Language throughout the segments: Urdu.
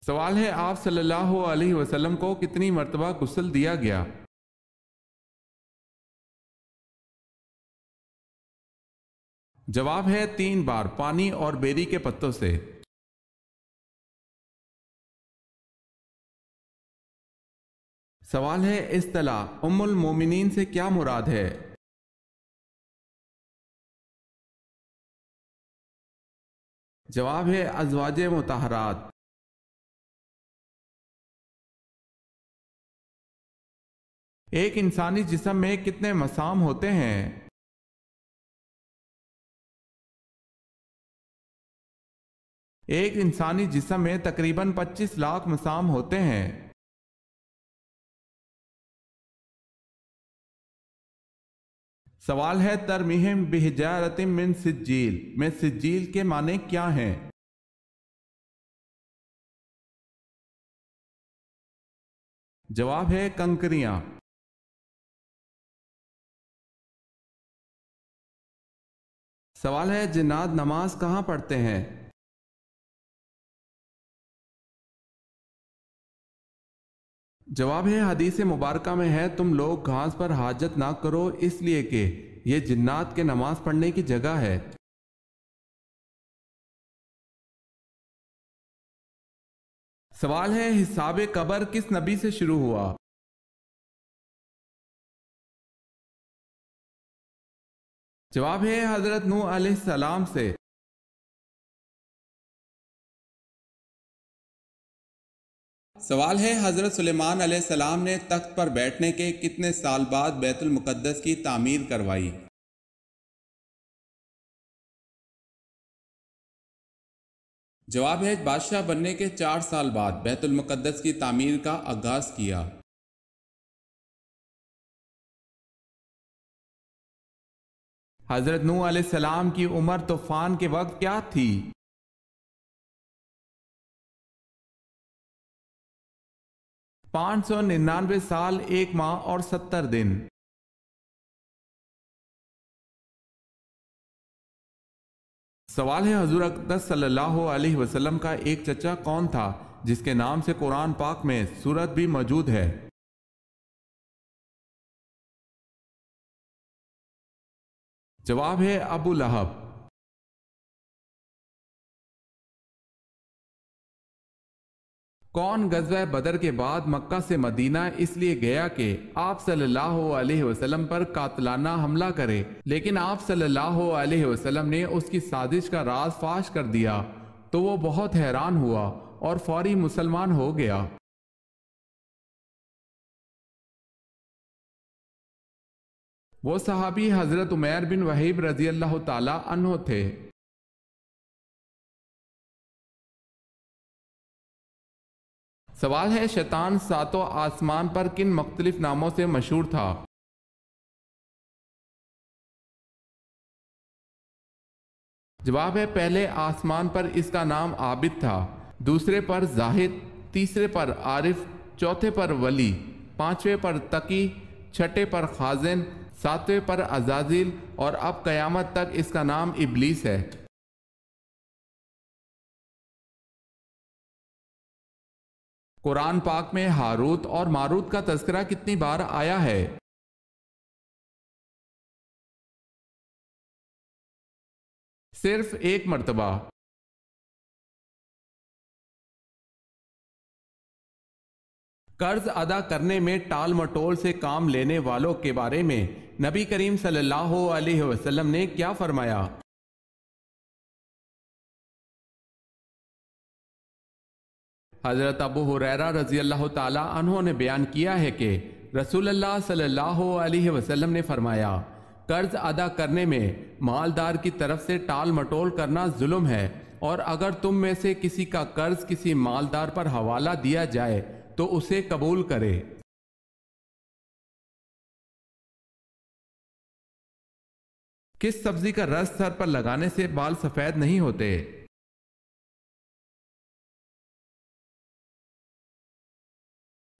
سوال ہے آپ صلی اللہ علیہ وسلم کو کتنی مرتبہ غسل دیا گیا؟ جواب ہے 3 بار پانی اور بیری کے پتوں سے۔ سوال ہے اصطلاح ام المومنین سے کیا مراد ہے؟ جواب ہے ازواج مطہرات۔ ایک انسانی جسم میں کتنے مسام ہوتے ہیں؟ ایک انسانی جسم میں تقریباً 25 لاکھ مسام ہوتے ہیں۔ سوال ہے ترمیہم بحجارۃ من سجیل میں سجیل کے معنی کیا ہیں؟ جواب ہے کنکریاں۔ سوال ہے جنات نماز کہاں پڑھتے ہیں؟ جواب ہے حدیث مبارکہ میں ہے تم لوگ گھاس پر حاجت نہ کرو اس لیے کہ یہ جنات کے نماز پڑھنے کی جگہ ہے۔ سوال ہے حساب قبر کس نبی سے شروع ہوا؟ جواب ہے حضرت نوح علیہ السلام سے۔ سوال ہے حضرت سلیمان علیہ السلام نے تخت پر بیٹھنے کے کتنے سال بعد بیت المقدس کی تعمیر کروائی؟ جواب ہے بادشاہ بننے کے 4 سال بعد بیت المقدس کی تعمیر کا آغاز کیا۔ حضرت نوح علیہ السلام کی عمر طوفان کے وقت کیا تھی؟ 599 سال 1 ماہ اور 70 دن۔ سوال ہے حضور اقدس صلی اللہ علیہ وسلم کا ایک چچا کون تھا جس کے نام سے قرآن پاک میں سورت بھی موجود ہے؟ جواب ہے ابو لہب۔ کون غزوہ بدر کے بعد مکہ سے مدینہ اس لیے گیا کہ آپ صلی اللہ علیہ وسلم پر قاتلانہ حملہ کرے، لیکن آپ صلی اللہ علیہ وسلم نے اس کی سازش کا راز فاش کر دیا تو وہ بہت حیران ہوا اور فوری مسلمان ہو گیا؟ وہ صحابی حضرت عمیر بن وحیب رضی اللہ تعالی عنہ تھے۔ سوال ہے شیطان 7 آسمان پر کن مختلف ناموں سے مشہور تھا؟ جواب ہے پہلے آسمان پر اس کا نام عابد تھا، دوسرے پر زاہد، تیسرے پر عارف، چوتھے پر ولی، 5ویں پر تقی، 6 پر خازن، 7ویں پر عزازیل اور اب قیامت تک اس کا نام ابلیس ہے۔ قرآن پاک میں ہاروت اور ماروت کا تذکرہ کتنی بار آیا ہے؟ صرف 1 مرتبہ۔ قرض ادا کرنے میں ٹال مٹول سے کام لینے والوں کے بارے میں نبی کریم صلی اللہ علیہ وسلم نے کیا فرمایا؟ حضرت ابو ہریرہ رضی اللہ تعالی عنہ نے بیان کیا ہے کہ رسول اللہ صلی اللہ علیہ وسلم نے فرمایا قرض ادا کرنے میں مالدار کی طرف سے ٹال مٹول کرنا ظلم ہے، اور اگر تم میں سے کسی کا قرض کسی مالدار پر حوالہ دیا جائے تو اسے قبول کرے۔ کس سبزی کا رس سر پر لگانے سے بال سفید نہیں ہوتے؟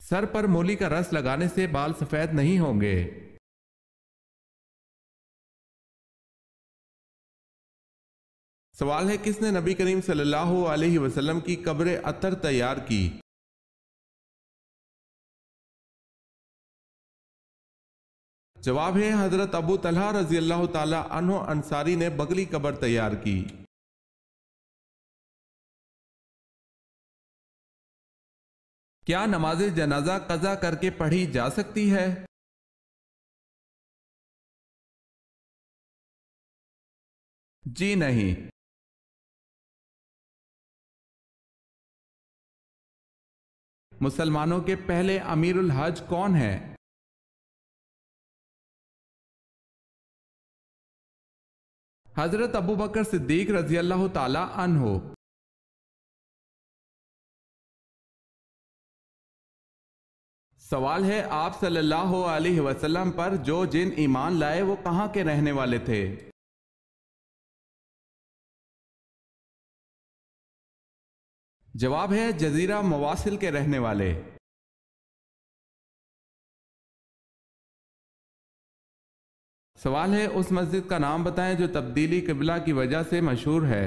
سر پر مولی کا رس لگانے سے بال سفید نہیں ہوں گے۔ سوال ہے کس نے نبی کریم صلی اللہ علیہ وسلم کی قبر اطہر تیار کی؟ جواب ہے حضرت ابو طلحہ رضی اللہ تعالی عنہ انصاری نے بغلی قبر تیار کی۔ کیا نماز جنازہ قضا کر کے پڑھی جا سکتی ہے؟ جی نہیں۔ مسلمانوں کے پہلے امیر الحج کون ہیں؟ حضرت ابو بکر صدیق رضی اللہ تعالی عنہ۔ سوال ہے آپ صلی اللہ علیہ وسلم پر جو جن ایمان لائے وہ کہاں کے رہنے والے تھے؟ جواب ہے جزیرہ مواصل کے رہنے والے۔ سوال ہے اس مسجد کا نام بتائیں جو تبدیلی قبلہ کی وجہ سے مشہور ہے۔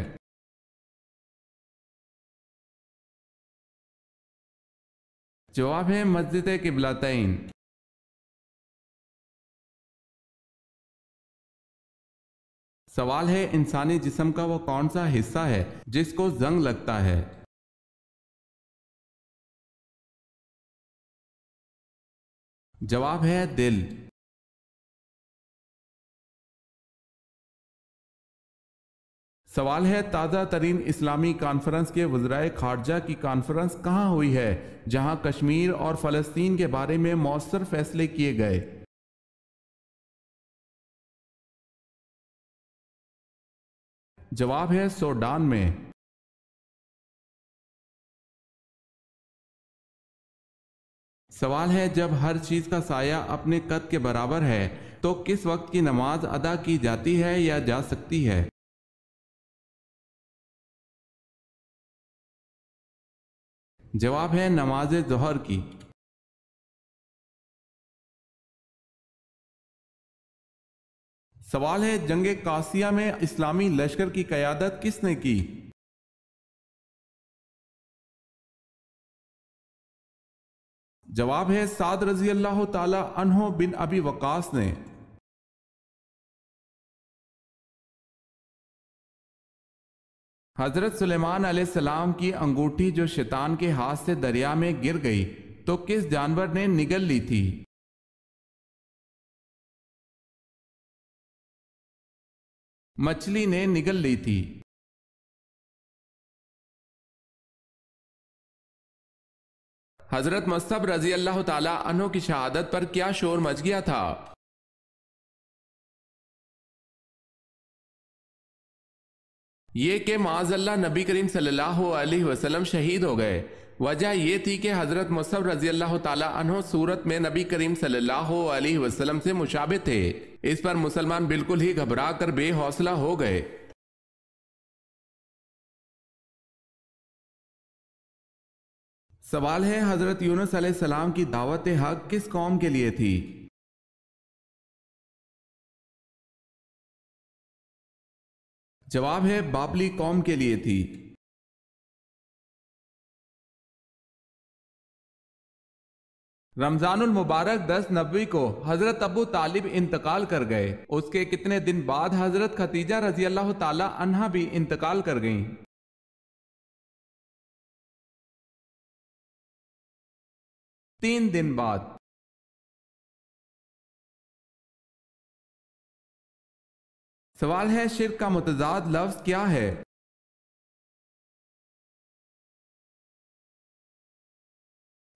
جواب ہے مسجد قبلتین۔ سوال ہے انسانی جسم کا وہ کون سا حصہ ہے جس کو زنگ لگتا ہے؟ جواب ہے دل۔ سوال ہے تازہ ترین اسلامی کانفرنس کے وزرائے خارجہ کی کانفرنس کہاں ہوئی ہے جہاں کشمیر اور فلسطین کے بارے میں مؤثر فیصلے کیے گئے؟ جواب ہے سوڈان میں۔ سوال ہے جب ہر چیز کا سایہ اپنے قد کے برابر ہے تو کس وقت کی نماز ادا کی جاتی ہے یا جا سکتی ہے؟ جواب ہے نماز ظہر کی۔ سوال ہے جنگ قاسیہ میں اسلامی لشکر کی قیادت کس نے کی؟ جواب ہے سعد رضی اللہ تعالی عنہ بن ابی وقاص نے۔ حضرت سلیمان علیہ السلام کی انگوٹھی جو شیطان کے ہاتھ سے دریا میں گر گئی تو کس جانور نے نگل لی تھی؟ مچھلی نے نگل لی تھی۔ حضرت مصعب رضی اللہ تعالی عنہ کی شہادت پر کیا شور مچ گیا تھا؟ یہ کہ معاذ اللہ نبی کریم صلی اللہ علیہ وسلم شہید ہو گئے۔ وجہ یہ تھی کہ حضرت مصعب رضی اللہ تعالی عنہ صورت میں نبی کریم صلی اللہ علیہ وسلم سے مشابہ تھے۔ اس پر مسلمان بالکل ہی گھبرا کر بے حوصلہ ہو گئے۔ سوال ہے حضرت یونس علیہ السلام کی دعوت حق کس قوم کے لیے تھی؟ جواب ہے بابلی قوم کے لیے تھی۔ رمضان المبارک 10 نبوی کو حضرت ابو طالب انتقال کر گئے۔ اس کے کتنے دن بعد حضرت خدیجہ رضی اللہ تعالی عنہا بھی انتقال کر گئیں؟ 3 دن بعد۔ سوال ہے شرک کا متضاد لفظ کیا ہے؟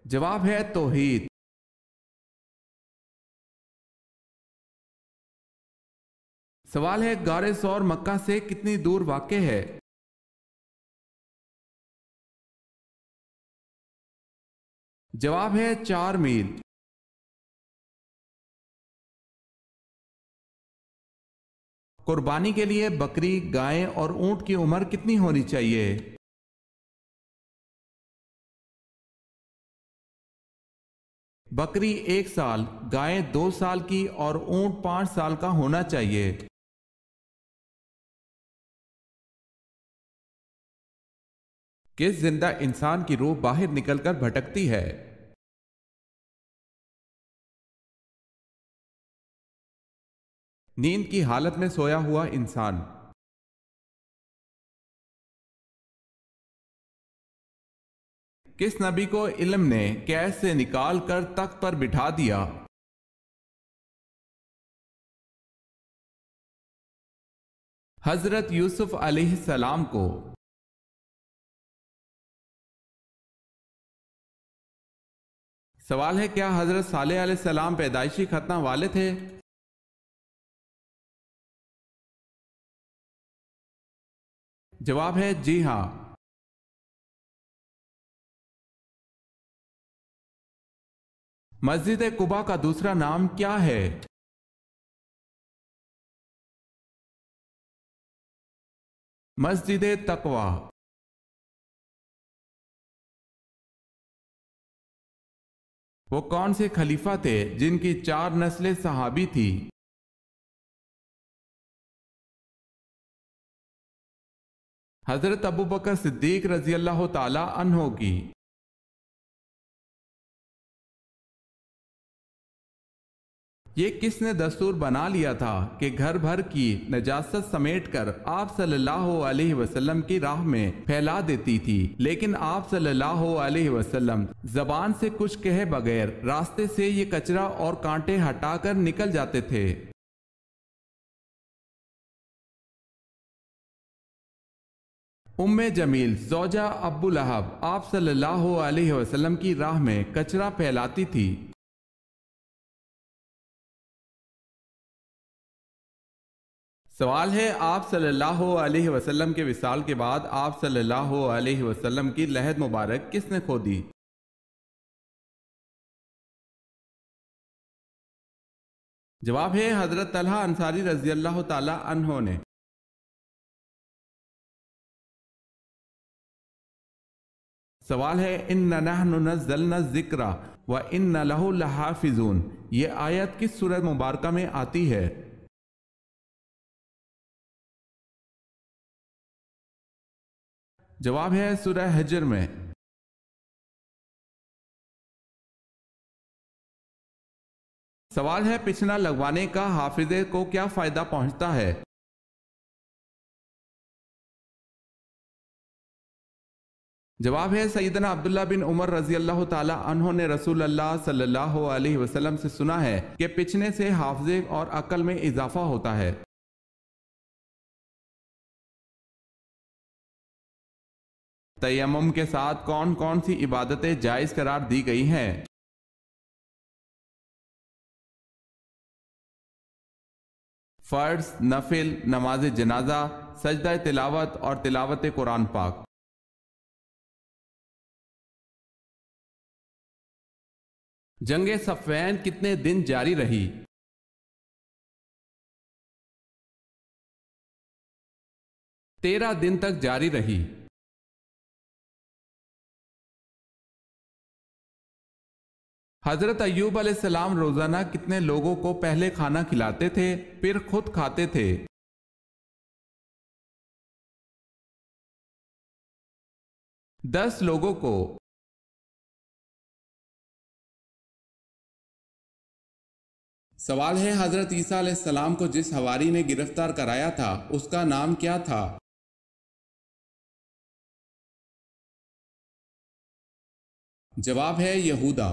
جواب ہے توحید۔ سوال ہے غار ثور مکہ سے کتنی دور واقع ہے؟ جواب ہے 4 میل۔ قربانی کے لیے بکری، گائے اور اونٹ کی عمر کتنی ہونی چاہیے؟ بکری 1 سال، گائے 2 سال کی اور اونٹ 5 سال کا ہونا چاہیے۔ کس زندہ انسان کی روح باہر نکل کر بھٹکتی ہے؟ نیند کی حالت میں سویا ہوا انسان۔ کس نبی کو علم نے قید سے نکال کر تخت پر بٹھا دیا؟ حضرت یوسف علیہ السلام کو۔ سوال ہے، کیا حضرت صالح علیہ السلام پیدائشی ختنہ والے تھے؟ جواب ہے جی ہاں۔ مسجد قباء کا دوسرا نام کیا ہے؟ مسجد تقوی۔ وہ کون سے خلیفہ تھے جن کی 4 نسلیں صحابی تھی؟ حضرت ابوبکر صدیق رضی اللہ تعالی عنہ کی۔ یہ کس نے دستور بنا لیا تھا کہ گھر بھر کی نجاست سمیٹ کر آپ صلی اللہ علیہ وسلم کی راہ میں پھیلا دیتی تھی، لیکن آپ صلی اللہ علیہ وسلم زبان سے کچھ کہے بغیر راستے سے یہ کچرا اور کانٹے ہٹا کر نکل جاتے تھے؟ ام جمیل زوجہ ابو لہب آپ صلی اللہ علیہ وسلم کی راہ میں کچرا پھیلاتی تھی۔ سوال ہے، آپ صلی اللہ علیہ وسلم کے وصال کے بعد آپ صلی اللہ علیہ وسلم کی لحد مبارک کس نے کھودی؟ جواب ہے حضرت طلحہ انصاری رضی اللہ تعالی عنہ نے۔ سوال ہے، اِنَّا نَحْنُ نَزَّلْنَا الذِّكْرَ وَإِنَّا لَهُ لَحَافِظُونَ، یہ آیت کس سورہ مبارکہ میں آتی ہے؟ جواب ہے سورہ حجر میں۔ سوال ہے، پچھنا لگوانے کا حافظے کو کیا فائدہ پہنچتا ہے؟ جواب ہے، سیدنا عبداللہ بن عمر رضی اللہ تعالی عنہ نے رسول اللہ صلی اللہ علیہ وسلم سے سنا ہے کہ پچھنے سے حافظے اور عقل میں اضافہ ہوتا ہے۔ تیمم کے ساتھ کون کون سی عبادتیں جائز قرار دی گئی ہیں؟ فرض، نفل، نماز جنازہ، سجدہ تلاوت اور تلاوت قرآن پاک۔ جنگ صفین کتنے دن جاری رہی؟ 13 دن تک جاری رہی۔ حضرت ایوب علیہ السلام روزانہ کتنے لوگوں کو پہلے کھانا کھلاتے تھے پھر خود کھاتے تھے؟ 10 لوگوں کو۔ سوال ہے، حضرت عیسیٰ علیہ السلام کو جس حواری نے گرفتار کرایا تھا اس کا نام کیا تھا؟ جواب ہے یہودا۔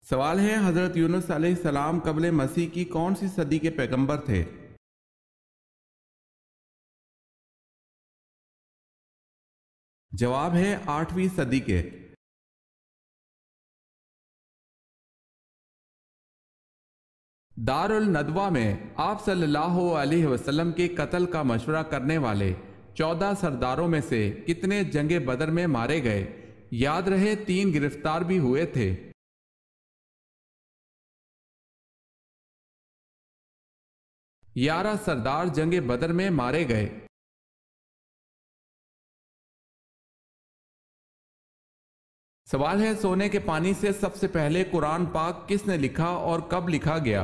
سوال ہے، حضرت یونس علیہ السلام قبل مسیح کی کون سی صدی کے پیغمبر تھے؟ جواب ہے 8ویں صدی کے۔ دار الندوہ میں آپ صلی اللہ علیہ وسلم کے قتل کا مشورہ کرنے والے 14 سرداروں میں سے کتنے جنگ بدر میں مارے گئے؟ یاد رہے 3 گرفتار بھی ہوئے تھے۔ 11 سردار جنگ بدر میں مارے گئے۔ سوال ہے، سونے کے پانی سے سب سے پہلے قرآن پاک کس نے لکھا اور کب لکھا گیا؟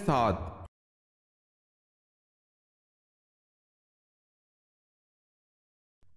7।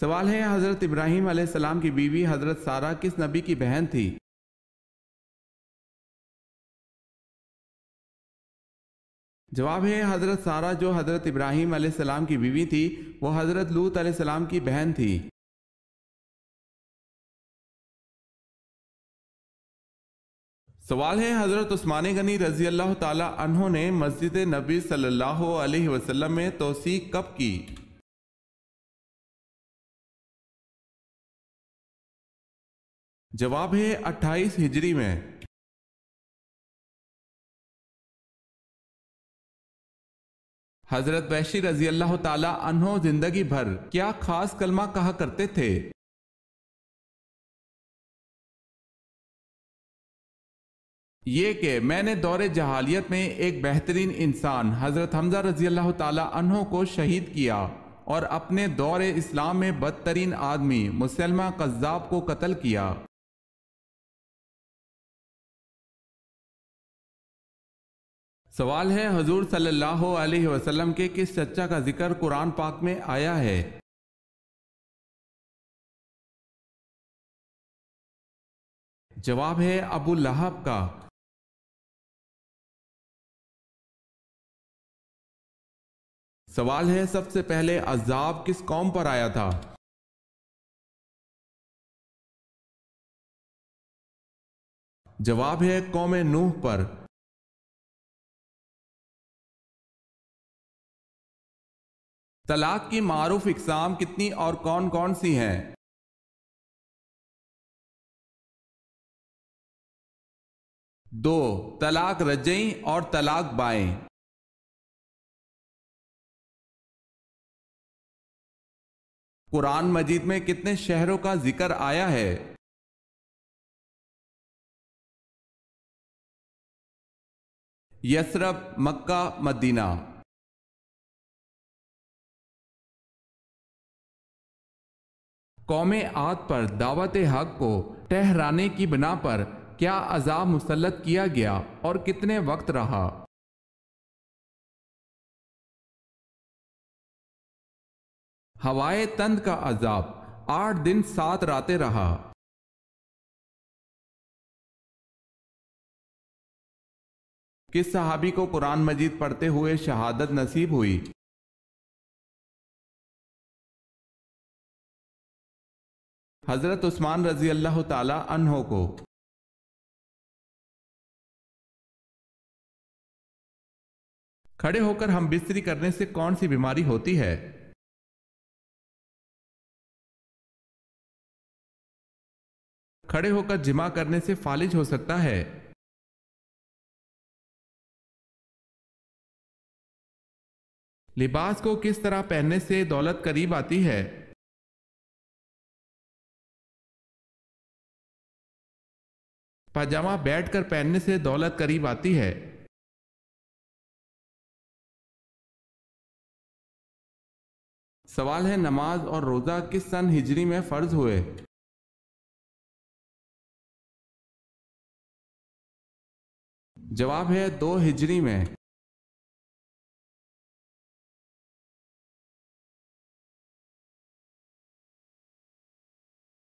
سوال ہے حضرت ابراہیم علیہ السلام کی بیوی حضرت سارہ کس نبی کی بہن تھی؟ جواب ہے حضرت سارہ جو حضرت ابراہیم علیہ السلام کی بیوی تھی وہ حضرت لوط علیہ السلام کی بہن تھی۔ سوال ہے حضرت عثمان غنی رضی اللہ تعالی عنہ نے مسجد نبی صلی اللہ علیہ وسلم میں توسیع کب کی؟ جواب ہے 28 ہجری میں۔ حضرت وحشی رضی اللہ تعالی عنہ زندگی بھر کیا خاص کلمہ کہا کرتے تھے؟ یہ کہ میں نے دور جہالیت میں ایک بہترین انسان حضرت حمزہ رضی اللہ تعالی عنہ کو شہید کیا اور اپنے دور اسلام میں بدترین آدمی مسلمہ قذاب کو قتل کیا۔ سوال ہے حضور صلی اللہ علیہ وسلم کے کس چچا کا ذکر قرآن پاک میں آیا ہے؟ جواب ہے ابو لہب کا۔ سوال ہے سب سے پہلے عذاب کس قوم پر آیا تھا؟ جواب ہے قوم نوح پر۔ طلاق کی معروف اقسام کتنی اور کون کون سی ہیں؟ دو، طلاق رجعی اور طلاق بائیں۔ قرآن مجید میں کتنے شہروں کا ذکر آیا ہے؟ یثرب، مکہ، مدینہ۔ قوم عاد پر دعوت حق کو ٹھہرانے کی بنا پر کیا عذاب مسلط کیا گیا اور کتنے وقت رہا؟ ہوائے تند کا عذاب 8 دن 7 راتیں رہا۔ کس صحابی کو قرآن مجید پڑھتے ہوئے شہادت نصیب ہوئی؟ حضرت عثمان رضی اللہ تعالی عنہ کو۔ کھڑے ہو کر ہم بستری کرنے سے کون سی بیماری ہوتی ہے؟ کھڑے ہو کر جمع کرنے سے فالج ہو سکتا ہے۔ لباس کو کس طرح پہننے سے دولت قریب آتی ہے؟ پاجامہ بیٹھ کر پہننے سے دولت قریب آتی ہے۔ سوال ہے نماز اور روزہ کس سن ہجری میں فرض ہوئے؟ جواب ہے 2 ہجری میں۔